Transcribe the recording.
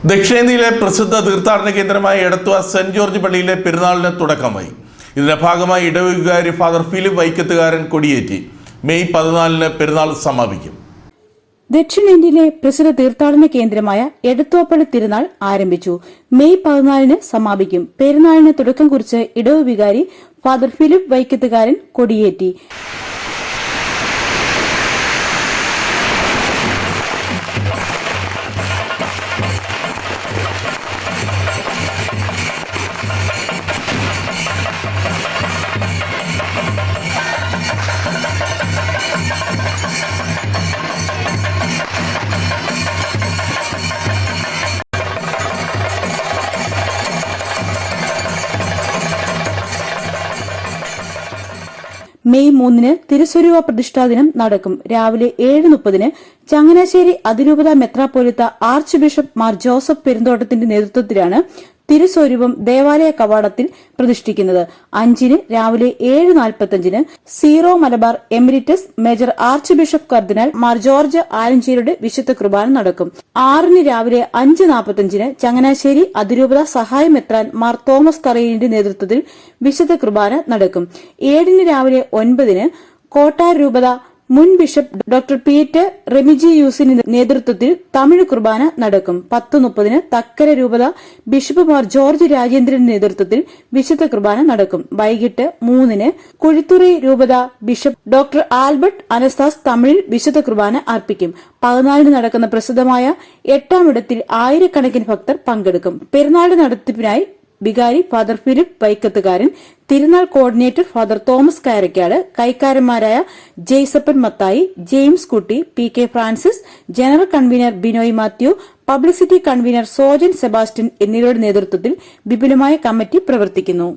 ദക്ഷിണേന്ത്യയിലെ പ്രസിദ്ധ തീർത്ഥാടന കേന്ദ്രമായ എടത്വ സെന്റ് ജോർജ് പള്ളിയിലെ പെരുന്നാളിന് തുടക്കമായി. ഇതിന്റെ ഭാഗമായി ഇടവവികാരി ഫാദർ ഫിലിപ്പ് വൈക്കത്തുകാരൻ കൊടിയേറ്റി. മെയ് 14 പെരുന്നാൾ സമാപിക്കും. ദക്ഷിണേന്ത്യയിലെ പ്രസിദ്ധ തീർത്ഥാടന കേന്ദ്രമായ എടത്വപ്പള്ളി തിരുനാൾ ആരംഭിച്ചു. മെയ് 14 സമാപിക്കും. പെരുന്നാളിന് തുടക്കം കുറിച്ച് ഇടവവികാരി ഫാദർ ഫിലിപ്പ് വൈക്കത്തുകാരൻ കൊടിയേറ്റി. മെയ് 3 തിരുസ്വരൂപ പ്രതിഷ്ഠാ ദിനം നടക്കും. രാവിലെ 7:30 ചങ്ങനാശ്ശേരി അതിരൂപത മെത്രാപ്പോലിത്ത ആർച്ച് ബിഷപ്പ് മാർ ജോസഫ് പെരുന്തോട്ടത്തിന്റെ നേതൃത്വത്തിലാണ് തിരുസ്വരൂപം ദേവാലയ കവാടത്തിൽ പ്രതിഷ്ഠിക്കുന്നത്. 5 രാവിലെ 7:45 Syro Malabar emeritus major archbishop കർദിനാൾ മാർ ജോർജ് ആലഞ്ചേരിയുടെ വിശുദ്ധ കുർബാന നടക്കും. 6 രാവിലെ 5:45 ചങ്ങനാശ്ശേരി അതിരൂപത സഹായ മെത്രാൻ മാർ തോമസ് തറയിലിന്റെ നേതൃത്വത്തിൽ വിശുദ്ധ കുർബാന നടക്കും. 7 രാവിലെ 9 കോട്ടാർ രൂപത മുൻ ബിഷപ്പ് ഡോക്ടർ പീറ്റർ റെമിജിയൂസിന്റെ നേതൃത്വത്തിൽ തമിഴ് കുർബാന നടക്കും. 10:30 തക്കര രൂപത ബിഷപ്പ് മാർ ജോർജ് രാജേന്ദ്രന്റെ നേതൃത്വത്തിൽ വിശുദ്ധ കുർബാന നടക്കും. വൈകിട്ട് 3 കുഴിത്തുറൈ രൂപത ബിഷപ്പ് ഡോക്ടർ ആൽബർട്ട് അനസ്താസ് തമിഴിൽ വിശുദ്ധ കുർബാന അർപ്പിക്കും. 14 നടക്കുന്ന പ്രസിദ്ധമായ 8ാം ഇടത്തിൽ ആയിരക്കണക്കിന് ഭക്തർ പങ്കെടുക്കും. പെരുന്നാൾ നടത്തിപ്പിനായി വികാരി ഫാദർ ഫിലിപ്പ് വൈക്കത്തുകാരൻ, തിരുനാൾ കോർഡിനേറ്റർ ഫാദർ തോമസ് കയറക്കാട്, കൈക്കാരന്മാരായ Jaisappan Mathai, James Kutty, PK Francis, general convener Binoy Mathew, publicity convener Sojan Sebastian എന്നിവരുടെ നേതൃത്വത്തിൽ വിപുലമായ കമ്മിറ്റി പ്രവർത്തിക്കുന്നു.